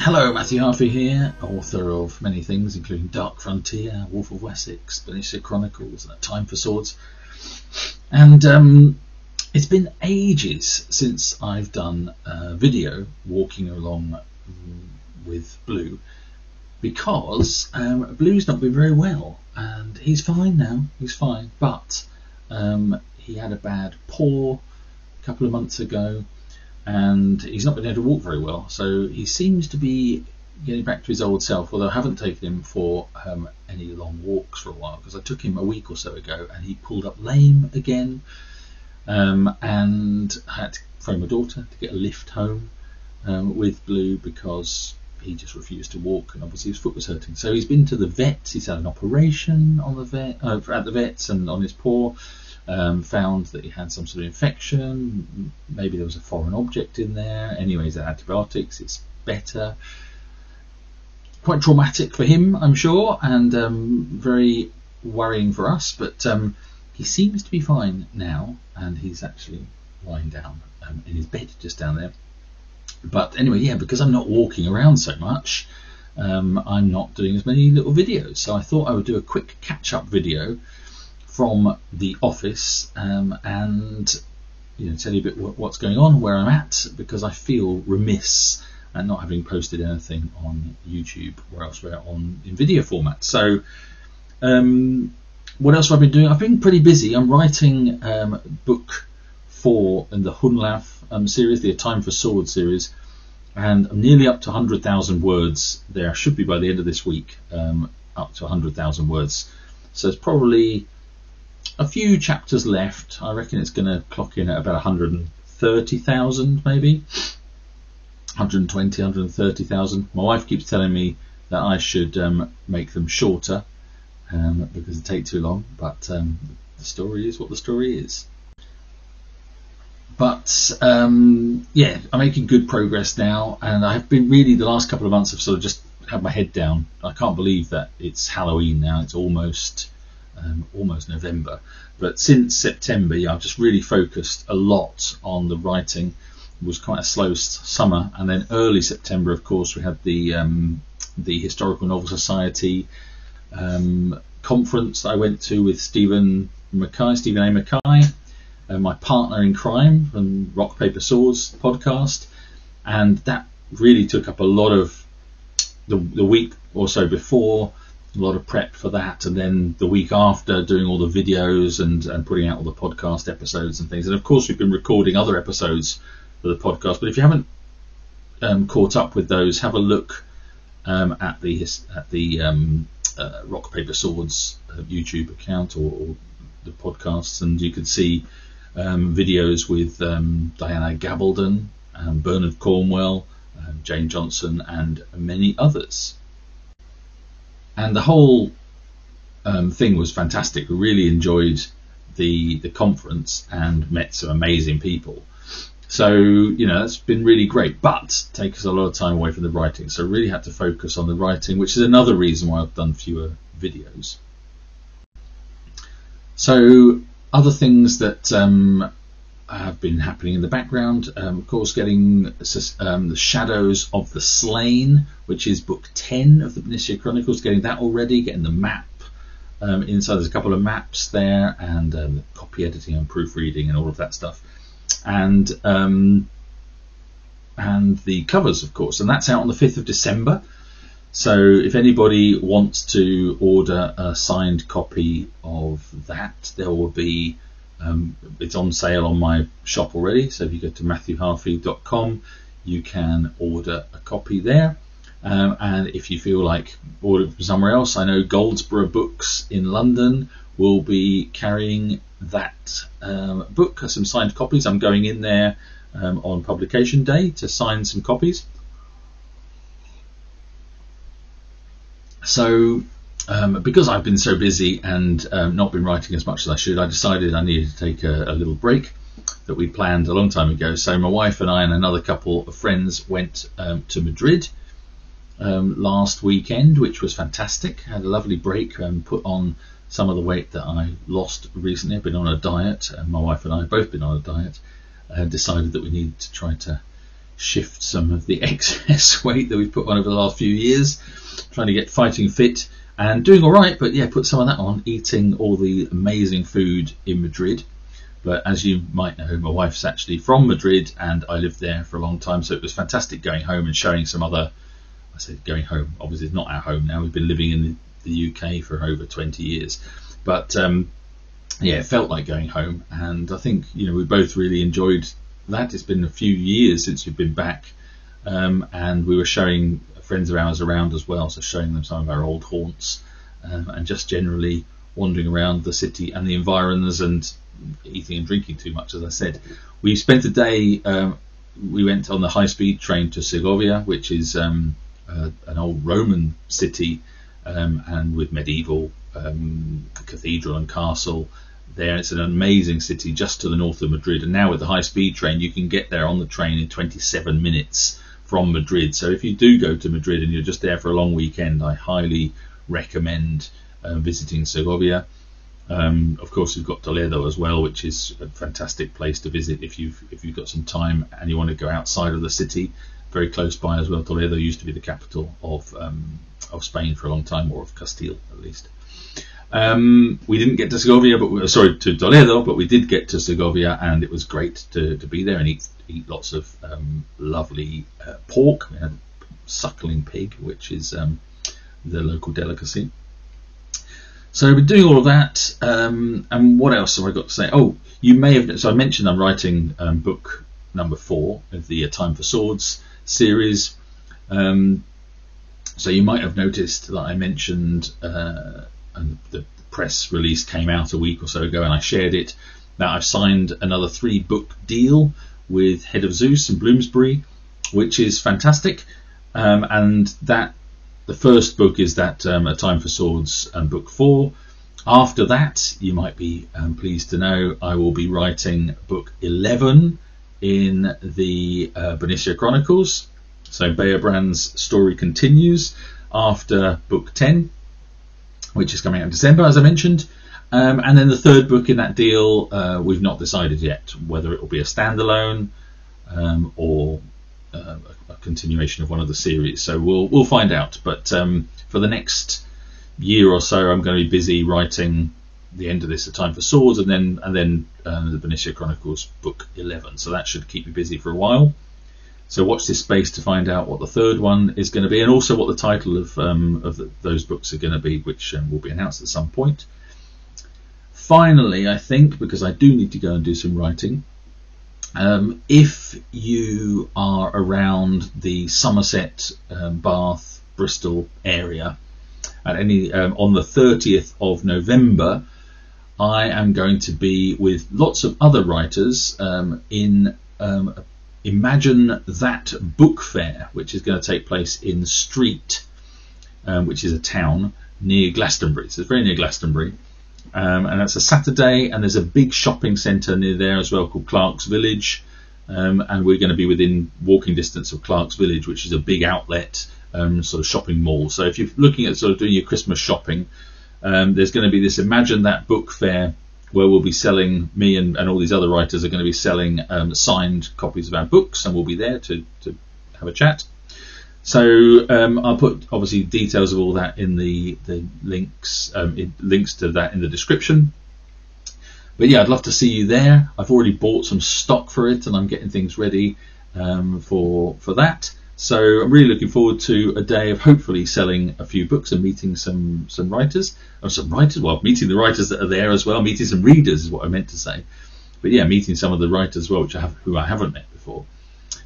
Hello, Matthew Harvey here, author of many things including Dark Frontier, Wolf of Wessex, Bernicia Chronicles, Time for Swords, and it's been ages since I've done a video walking along with Blue, because Blue's not been very well, and he's fine now, he's fine, but he had a bad paw a couple of months ago, and he's not been able to walk very well, so he seems to be getting back to his old self, although I haven't taken him for any long walks for a while, because I took him a week or so ago and he pulled up lame again, and I had to phone my daughter to get a lift home with Blue because he just refused to walk, and obviously his foot was hurting. So he's been to the vet, he's had an operation on the at the vet's and on his paw. Found that he had some sort of infection, maybe there was a foreign object in there. Anyways, the antibiotics, it's better. Quite traumatic for him, I'm sure, and very worrying for us, but he seems to be fine now, and he's actually lying down in his bed just down there. But anyway, yeah, because I'm not walking around so much, I'm not doing as many little videos, so I thought I would do a quick catch-up video from the office, and tell you a bit what's going on, where I'm at, because I feel remiss at not having posted anything on YouTube or elsewhere in video format. So what else have I been doing? I've been pretty busy. I'm writing book 4 in the Hunlaf series, the Time for Swords series, and I'm nearly up to 100,000 words there. I should be by the end of this week up to 100,000 words. So it's probably a few chapters left. I reckon it's going to clock in at about 130,000, maybe 120, 130,000. My wife keeps telling me that I should make them shorter because it takes too long, but the story is what the story is. But yeah, I'm making good progress now, and I've been really, the last couple of months, I've sort of just had my head down. I can't believe that it's Halloween now. It's almost November, but since September, yeah, I've just really focused a lot on the writing. It was quite a slow summer, and then early September, of course, we had the Historical Novel Society conference I went to with Stephen A. Mackay, my partner in crime from Rock Paper Swords podcast, and that really took up a lot of the week or so before. A lot of prep for that, and then the week after doing all the videos and putting out all the podcast episodes and things. And of course we've been recording other episodes for the podcast, but if you haven't caught up with those, have a look at the Rock Paper Swords YouTube account or the podcasts, and you can see videos with Diana Gabaldon, Bernard Cornwell, Jane Johnson, and many others. And the whole thing was fantastic. We really enjoyed the conference and met some amazing people. So, that's been really great, but takes a lot of time away from the writing. So really had to focus on the writing, which is another reason why I've done fewer videos. So other things that have been happening in the background, of course, getting the Shadows of the Slain, which is book 10 of the Bernicia Chronicles, getting that already, getting the map inside. There's a couple of maps there, and copy editing and proofreading and all of that stuff, and the covers, of course, and that's out on the 5th of December. So if anybody wants to order a signed copy of that, there will be it's on sale on my shop already, so if you go to matthewharvey.com, you can order a copy there. And if you feel like ordering from somewhere else, I know Goldsborough Books in London will be carrying that book, some signed copies. I'm going in there on publication day to sign some copies. So because I've been so busy and not been writing as much as I should, I decided I needed to take a little break that we planned a long time ago. So my wife and I and another couple of friends went to Madrid last weekend, which was fantastic. Had a lovely break and put on some of the weight that I lost recently. I've been on a diet, and my wife and I have both been on a diet, and decided that we needed to try to shift some of the excess weight that we've put on over the last few years, trying to get fighting fit and doing all right, but yeah, put some of that on, eating all the amazing food in Madrid. But as you might know, my wife's actually from Madrid and I lived there for a long time, so it was fantastic going home and showing some other, I say going home, obviously it's not our home now, we've been living in the UK for over 20 years, but yeah, it felt like going home, and I think, you know, we both really enjoyed that. It's been a few years since we've been back, and we were showing friends of ours around as well, so showing them some of our old haunts, and just generally wandering around the city and the environs and eating and drinking too much, as I said. We spent a day, we went on the high-speed train to Segovia, which is an old Roman city, and with medieval cathedral and castle there. It's an amazing city just to the north of Madrid, and now with the high-speed train you can get there on the train in 27 minutes from Madrid. So if you do go to Madrid and you're just there for a long weekend, I highly recommend visiting Segovia. Of course, we've got Toledo as well, which is a fantastic place to visit if you've got some time and you want to go outside of the city. Very close by as well. Toledo used to be the capital of Spain for a long time, or of Castile at least. We didn't get to Segovia, to Toledo, but we did get to Segovia, and it was great to be there and eat lots of lovely pork. We had suckling pig, which is the local delicacy. So we've been doing all of that, and what else have I got to say? Oh, you may have, so I mentioned I'm writing book number 4 of the Time for Swords series. So you might have noticed that I mentioned, and the press release came out a week or so ago, and I shared it, that I've signed another 3-book deal with Head of Zeus in Bloomsbury, which is fantastic, and that the first book is that A Time for Swords and book 4. After that, you might be pleased to know, I will be writing book 11 in the Bernicia Chronicles. So Bearbrand's story continues after book 10, which is coming out in December, as I mentioned. And then the third book in that deal, we've not decided yet whether it will be a standalone or a continuation of one of the series. So we'll find out. But for the next year or so, I'm going to be busy writing the end of this, A Time for Swords, and then the Bernicia Chronicles book 11. So that should keep me busy for a while. So watch this space to find out what the third one is going to be, and also what the title of those books are going to be, which will be announced at some point. Finally, I think, because I do need to go and do some writing, if you are around the Somerset, Bath, Bristol area at any on the 30th of November, I am going to be with lots of other writers in Imagine That Book Fair, which is going to take place in Street, which is a town near Glastonbury. So it's very near Glastonbury, and that's a Saturday, and there's a big shopping centre near there as well called Clark's Village, and we're going to be within walking distance of Clark's Village, which is a big outlet sort of shopping mall. So if you're looking at sort of doing your Christmas shopping, there's going to be this Imagine That Book Fair, where we'll be selling, me and all these other writers are going to be selling signed copies of our books, and we'll be there to have a chat. So I'll put obviously details of all that in the links, links to that in the description. But yeah, I'd love to see you there. I've already bought some stock for it, and I'm getting things ready for that. So I'm really looking forward to a day of hopefully selling a few books and meeting some writers, well, meeting the writers that are there as well, meeting some readers is what I meant to say. But yeah, meeting some of the writers as well, who I haven't met before.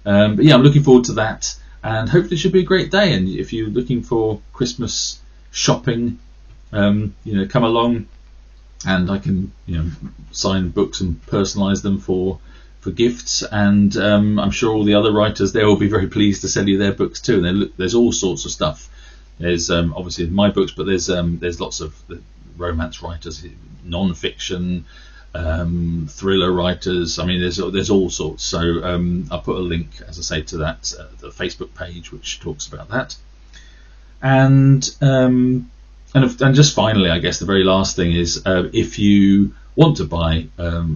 But yeah, I'm looking forward to that, and hopefully it should be a great day. And if you're looking for Christmas shopping, come along, and I can sign books and personalise them for gifts, and I'm sure all the other writers there will be very pleased to sell you their books too. And there's all sorts of stuff. There's obviously my books, but there's lots of romance writers, non-fiction, thriller writers. I mean, there's all sorts. So I'll put a link, as I say, to that the Facebook page, which talks about that. And just finally, I guess the very last thing is if you want to buy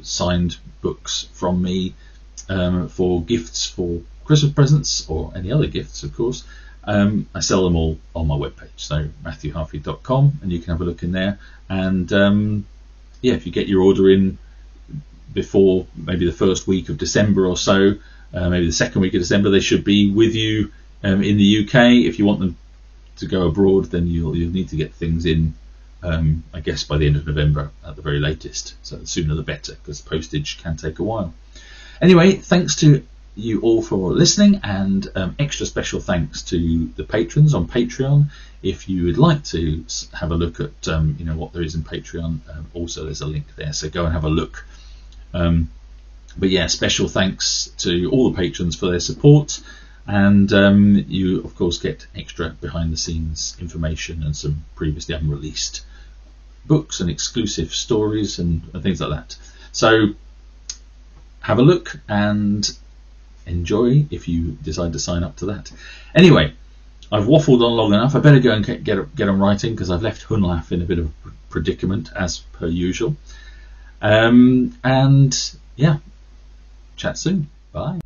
signed books from me for gifts for Christmas presents or any other gifts, of course, I sell them all on my webpage, so matthewharvey.com, and you can have a look in there. And yeah, if you get your order in before maybe the first week of December or so, maybe the second week of December, they should be with you in the UK. If you want them to go abroad, then you'll need to get things in, I guess, by the end of November at the very latest. So the sooner the better, because postage can take a while. Anyway, thanks to you all for listening, and extra special thanks to the patrons on Patreon. If you would like to have a look at what there is in Patreon, also there's a link there, so go and have a look. But yeah, special thanks to all the patrons for their support, and you of course get extra behind the scenes information and some previously unreleased books and exclusive stories and things like that. So have a look and enjoy if you decide to sign up to that. Anyway, I've waffled on long enough. I better go and get on writing, because I've left Hunlaf in a bit of a predicament as per usual. And yeah, chat soon. Bye.